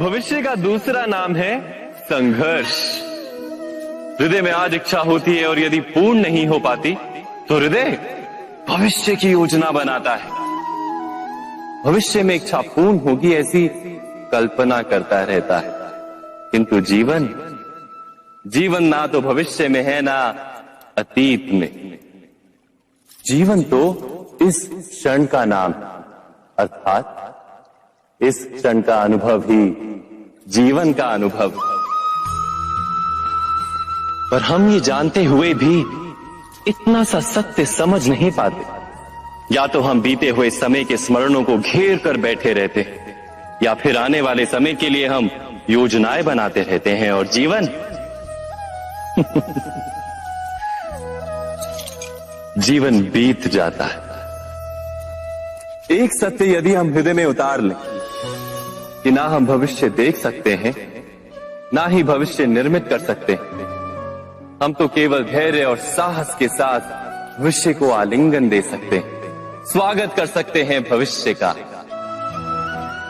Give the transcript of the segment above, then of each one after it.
भविष्य का दूसरा नाम है संघर्ष। हृदय में आज इच्छा होती है और यदि पूर्ण नहीं हो पाती तो हृदय भविष्य की योजना बनाता है। भविष्य में इच्छा पूर्ण होगी ऐसी कल्पना करता रहता है, किंतु जीवन ना तो भविष्य में है ना अतीत में। जीवन तो इस क्षण का नाम, अर्थात इस क्षण का अनुभव ही जीवन का अनुभव। पर हम ये जानते हुए भी इतना सा सत्य समझ नहीं पाते। या तो हम बीते हुए समय के स्मरणों को घेर कर बैठे रहते हैं, या फिर आने वाले समय के लिए हम योजनाएं बनाते रहते हैं और जीवन जीवन बीत जाता है। एक सत्य यदि हम हृदय में उतार लें कि ना हम भविष्य देख सकते हैं, ना ही भविष्य निर्मित कर सकते हैं, हम तो केवल धैर्य और साहस के साथ भविष्य को आलिंगन दे सकते हैं, स्वागत कर सकते हैं भविष्य का।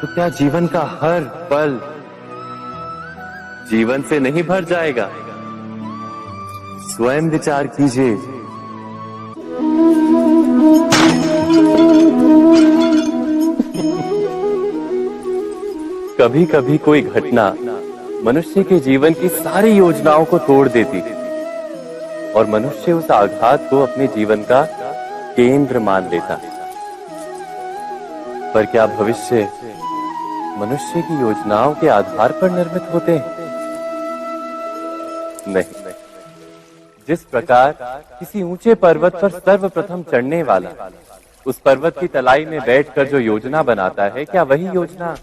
तो क्या जीवन का हर पल जीवन से नहीं भर जाएगा? स्वयं विचार कीजिए। कभी कभी कोई घटना मनुष्य के जीवन की सारी योजनाओं को तोड़ देती और मनुष्य उस आघात को अपने जीवन का केंद्र मान लेता। पर क्या भविष्य मनुष्य की योजनाओं के आधार पर निर्मित होते हैं? नहीं। जिस प्रकार किसी ऊंचे पर्वत पर सर्वप्रथम चढ़ने वाला उस पर्वत की तलाई में बैठकर जो योजना बनाता है, क्या वही योजना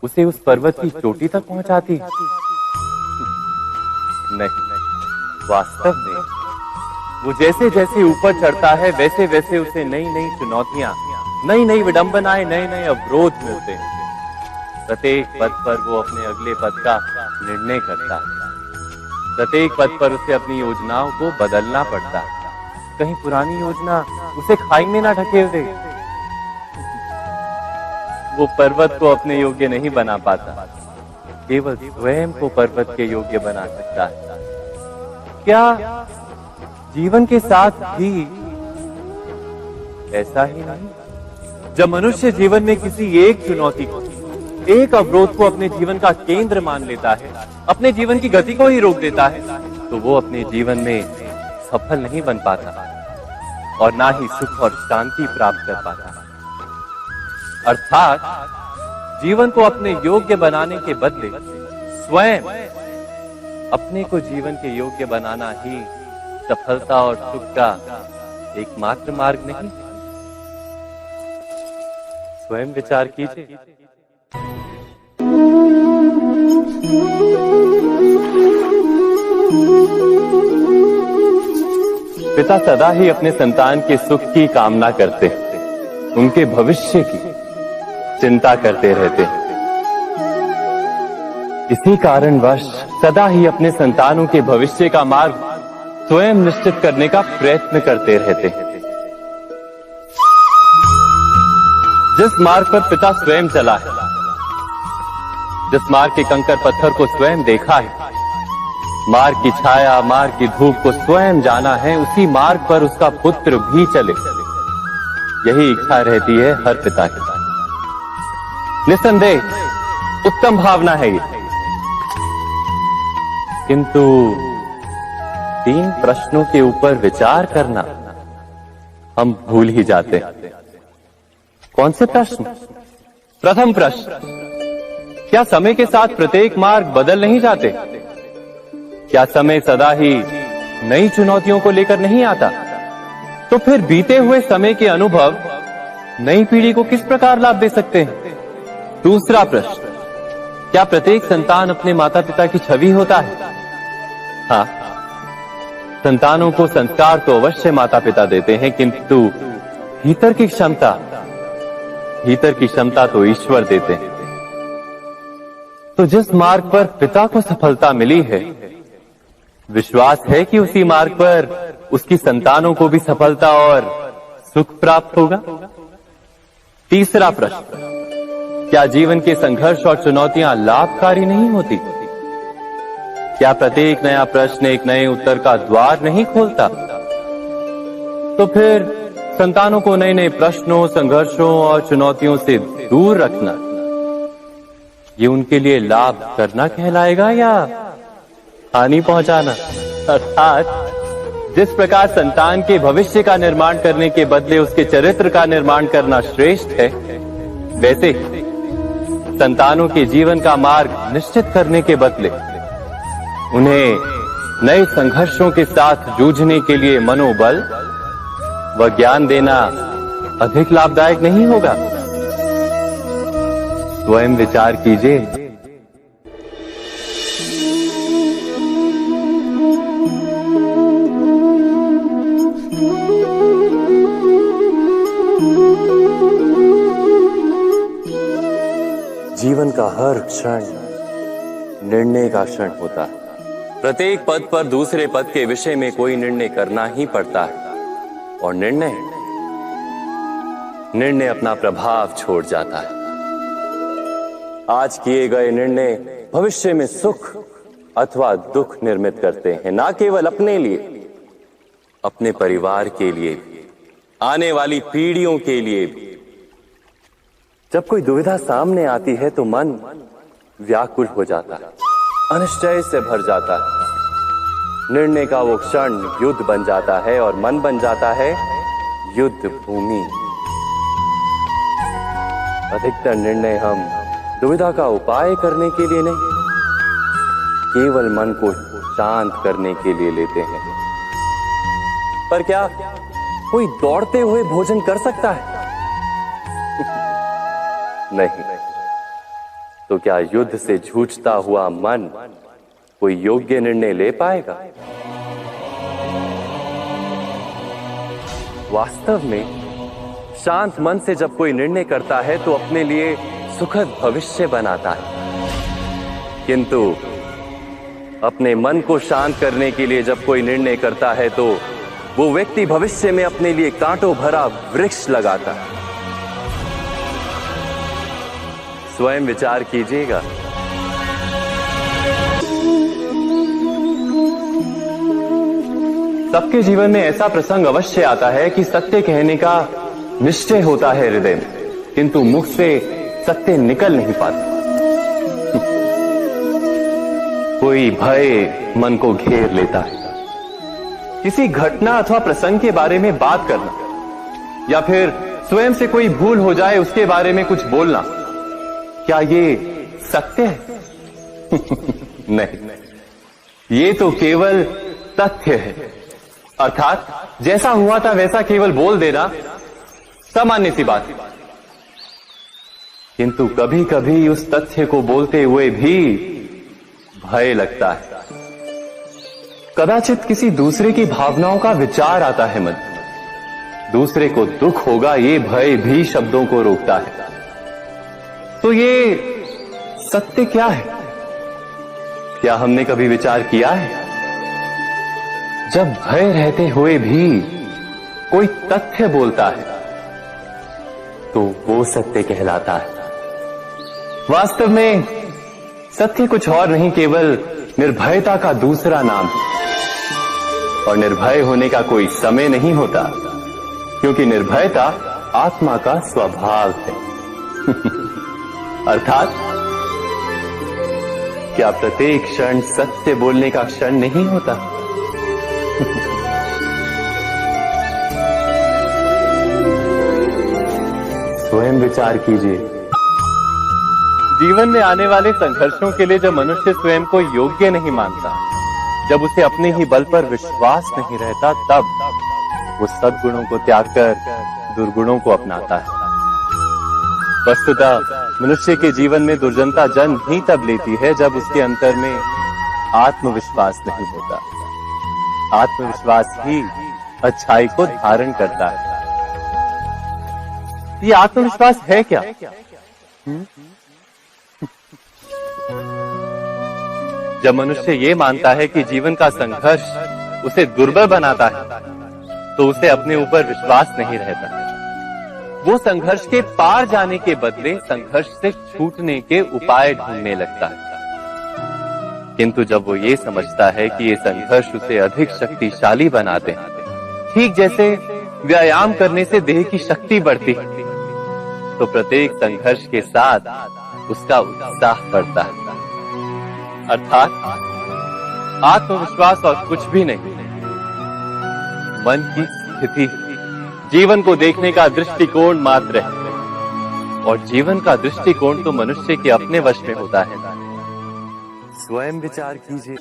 उसे उस पर्वत की चोटी तक पहुंचाती? नहीं। वास्तव में वो जैसे जैसे ऊपर चढ़ता है वैसे वैसे उसे नई नई चुनौतियां, नई नई विडंबनाएं, नए नए अवरोध मिलते हैं। प्रत्येक पद पर वो अपने अगले पद का निर्णय करता है। प्रत्येक पद पर उसे अपनी योजनाओं को बदलना पड़ता है। कहीं पुरानी योजना उसे खाई में ना ढकेल दे। वो पर्वत को अपने योग्य नहीं बना पाता, केवल स्वयं को पर्वत के योग्य बना सकता है। क्या जीवन के साथ भी ऐसा ही नहीं? जब मनुष्य जीवन में किसी एक चुनौती को, एक अवरोध को अपने जीवन का केंद्र मान लेता है, अपने जीवन की गति को ही रोक देता है, तो वो अपने जीवन में सफल नहीं बन पाता और ना ही सुख और शांति प्राप्त कर पाता। अर्थात जीवन को अपने योग्य बनाने के बदले स्वयं अपने को जीवन के योग्य बनाना ही सफलता और सुख का एकमात्र मार्ग नहीं। स्वयं विचार कीजिए। पिता सदा ही अपने संतान के सुख की कामना करते, उनके भविष्य की चिंता करते रहते। इसी कारणवश सदा ही अपने संतानों के भविष्य का मार्ग स्वयं निश्चित करने का प्रयत्न करते रहते। जिस मार्ग पर पिता स्वयं चला है, जिस मार्ग के कंकर पत्थर को स्वयं देखा है, मार्ग की छाया, मार्ग की धूप को स्वयं जाना है, उसी मार्ग पर उसका पुत्र भी चले, यही इच्छा रहती है हर पिता की। निस्संदेह उत्तम भावना है ये, किंतु 3 प्रश्नों के ऊपर विचार करना हम भूल ही जाते हैं। कौन से प्रश्न? प्रथम प्रश्न, क्या समय के साथ प्रत्येक मार्ग बदल नहीं जाते? क्या समय सदा ही नई चुनौतियों को लेकर नहीं आता? तो फिर बीते हुए समय के अनुभव नई पीढ़ी को किस प्रकार लाभ दे सकते हैं? दूसरा प्रश्न, क्या प्रत्येक संतान अपने माता पिता की छवि होता है? हाँ, संतानों को संस्कार तो अवश्य माता पिता देते हैं, किंतु भीतर की क्षमता तो ईश्वर देते हैं। तो जिस मार्ग पर पिता को सफलता मिली है, विश्वास है कि उसी मार्ग पर उसकी संतानों को भी सफलता और सुख प्राप्त होगा। तीसरा प्रश्न, क्या जीवन के संघर्ष और चुनौतियां लाभकारी नहीं होती? क्या प्रत्येक नया प्रश्न एक नए उत्तर का द्वार नहीं खोलता? तो फिर संतानों को नए नए प्रश्नों, संघर्षों और चुनौतियों से दूर रखना, ये उनके लिए लाभ करना कहलाएगा या हानि पहुंचाना? अर्थात जिस प्रकार संतान के भविष्य का निर्माण करने के बदले उसके चरित्र का निर्माण करना श्रेष्ठ है, वैसे संतानों के जीवन का मार्ग निश्चित करने के बदले उन्हें नए संघर्षों के साथ जूझने के लिए मनोबल व ज्ञान देना अधिक लाभदायक नहीं होगा? स्वयं विचार कीजिए। जीवन का हर क्षण निर्णय का क्षण होता है। प्रत्येक पद पर दूसरे पद के विषय में कोई निर्णय करना ही पड़ता है, और निर्णय अपना प्रभाव छोड़ जाता है। आज किए गए निर्णय भविष्य में सुख अथवा दुख निर्मित करते हैं, ना केवल अपने लिए, अपने परिवार के लिए भी, आने वाली पीढ़ियों के लिए भी। जब कोई दुविधा सामने आती है तो मन व्याकुल हो जाता है, अनिश्चय से भर जाता है। निर्णय का वो क्षण युद्ध बन जाता है और मन बन जाता है युद्ध भूमि। अधिकतर निर्णय हम दुविधा का उपाय करने के लिए नहीं, केवल मन को शांत करने के लिए लेते हैं। पर क्या कोई दौड़ते हुए भोजन कर सकता है? नहीं। तो क्या युद्ध से जूझता हुआ मन कोई योग्य निर्णय ले पाएगा? वास्तव में शांत मन से जब कोई निर्णय करता है तो अपने लिए सुखद भविष्य बनाता है, किंतु अपने मन को शांत करने के लिए जब कोई निर्णय करता है तो वो व्यक्ति भविष्य में अपने लिए कांटों भरा वृक्ष लगाता है। स्वयं विचार कीजिएगा। सबके जीवन में ऐसा प्रसंग अवश्य आता है कि सत्य कहने का निश्चय होता है हृदय में, किंतु मुख से सत्य निकल नहीं पाता। कोई भय मन को घेर लेता है। किसी घटना अथवा प्रसंग के बारे में बात करना या फिर स्वयं से कोई भूल हो जाए उसके बारे में कुछ बोलना, क्या ये सत्य है? नहीं, ये तो केवल तथ्य है। अर्थात जैसा हुआ था वैसा केवल बोल देना सामान्य सी बात है। किंतु कभी कभी उस तथ्य को बोलते हुए भी भय लगता है। कदाचित किसी दूसरे की भावनाओं का विचार आता है मन, दूसरे को दुख होगा ये भय भी शब्दों को रोकता है। तो ये सत्य क्या है? क्या हमने कभी विचार किया है? जब भय रहते हुए भी कोई तथ्य बोलता है तो वो सत्य कहलाता है। वास्तव में सत्य कुछ और नहीं, केवल निर्भयता का दूसरा नाम है। और निर्भय होने का कोई समय नहीं होता, क्योंकि निर्भयता आत्मा का स्वभाव है। अर्थात क्या प्रत्येक क्षण सत्य बोलने का क्षण नहीं होता? स्वयं विचार कीजिए। जीवन में आने वाले संघर्षों के लिए जब मनुष्य स्वयं को योग्य नहीं मानता, जब उसे अपने ही बल पर विश्वास नहीं रहता, तब वो सद्गुणों को त्याग कर दुर्गुणों को अपनाता है। वस्तुतः मनुष्य के जीवन में दुर्जनता जन्म ही तब लेती है जब उसके अंतर में आत्मविश्वास नहीं होता। आत्मविश्वास ही अच्छाई को धारण करता है। ये आत्मविश्वास है क्या? जब मनुष्य ये मानता है कि जीवन का संघर्ष उसे दुर्बल बनाता है, तो उसे अपने ऊपर विश्वास नहीं रहता। वो संघर्ष के पार जाने के बदले संघर्ष से छूटने के उपाय ढूंढने लगता है। किंतु जब वो ये समझता है कि ये संघर्ष उसे अधिक शक्तिशाली बनाते हैं, ठीक जैसे व्यायाम करने से देह की शक्ति बढ़ती है, तो प्रत्येक संघर्ष के साथ उसका उत्साह बढ़ता है। अर्थात आत्मविश्वास और कुछ भी नहीं, मन की स्थिति, जीवन को देखने का दृष्टिकोण मात्र है। और जीवन का दृष्टिकोण तो मनुष्य के अपने वश में होता है। स्वयं विचार कीजिए।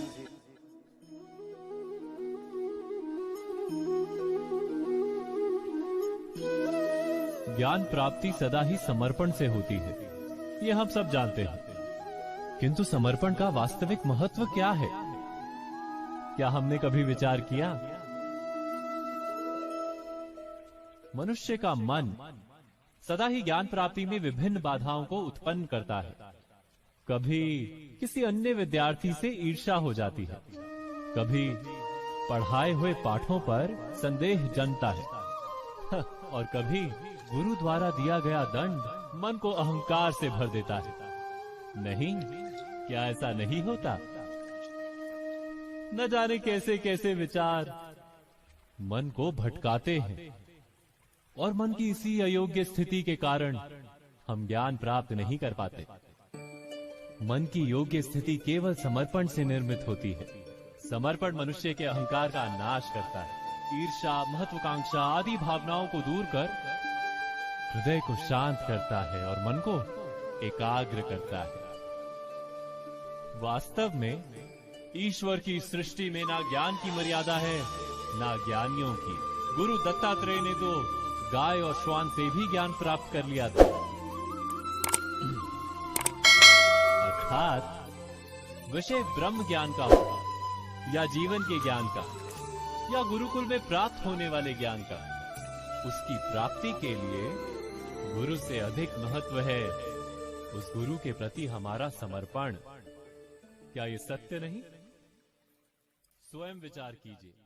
ज्ञान प्राप्ति सदा ही समर्पण से होती है, ये हम सब जानते हैं। किंतु समर्पण का वास्तविक महत्व क्या है? क्या हमने कभी विचार किया? मनुष्य का मन सदा ही ज्ञान प्राप्ति में विभिन्न बाधाओं को उत्पन्न करता है। कभी किसी अन्य विद्यार्थी से ईर्ष्या हो जाती है, कभी पढ़ाए हुए पाठों पर संदेह जन्मता है और कभी गुरु द्वारा दिया गया दंड मन को अहंकार से भर देता है। नहीं, क्या ऐसा नहीं होता? न जाने कैसे कैसे विचार मन को भटकाते हैं और मन की इसी अयोग्य स्थिति के कारण हम ज्ञान प्राप्त नहीं कर पाते। मन की योग्य स्थिति केवल समर्पण से निर्मित होती है। समर्पण मनुष्य के अहंकार का नाश करता है। ईर्ष्या, महत्वाकांक्षा आदि भावनाओं को दूर कर हृदय को शांत करता है और मन को एकाग्र करता है। वास्तव में ईश्वर की सृष्टि में ना ज्ञान की मर्यादा है, ना ज्ञानियों की। गुरु दत्तात्रेय ने तो गाय और श्वान से भी ज्ञान प्राप्त कर लिया था। अर्थात विषय ब्रह्म ज्ञान का हो या जीवन के ज्ञान का या गुरुकुल में प्राप्त होने वाले ज्ञान का, उसकी प्राप्ति के लिए गुरु से अधिक महत्व है उस गुरु के प्रति हमारा समर्पण। क्या ये सत्य नहीं? स्वयं विचार कीजिए।